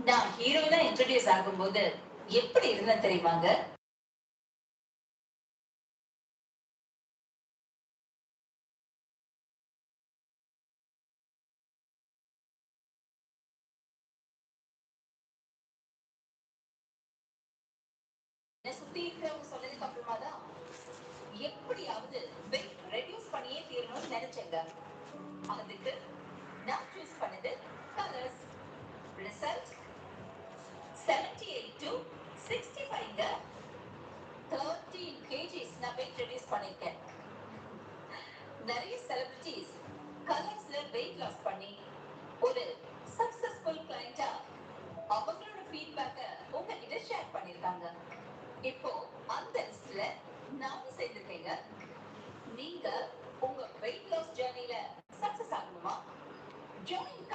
நான் ஹீரோயினா இன்ட்ரோடியூஸ் ஆகும்போது எப்படி இருந்தேன் தெரியுமாங்க? என்ன சுத்தி இருக்கிறவங்க சொன்னதுக்கு அப்புறமா தான் எப்படியாவது வெயிட் ரெடியூஸ் பண்ணியே தீரணும்னு நினைச்சேங்க. அதுக்கு நான் சூஸ் பண்ணது கலர்ஸ். Result 78 to 65ங்க. 13 kgs நான் வெயிட் ரெடியூஸ் பண்ணிருக்கேன். நிறைய செலிபிரிட்டிஸ் கலர்ஸ்ல வெயிட் லாஸ் பண்ணி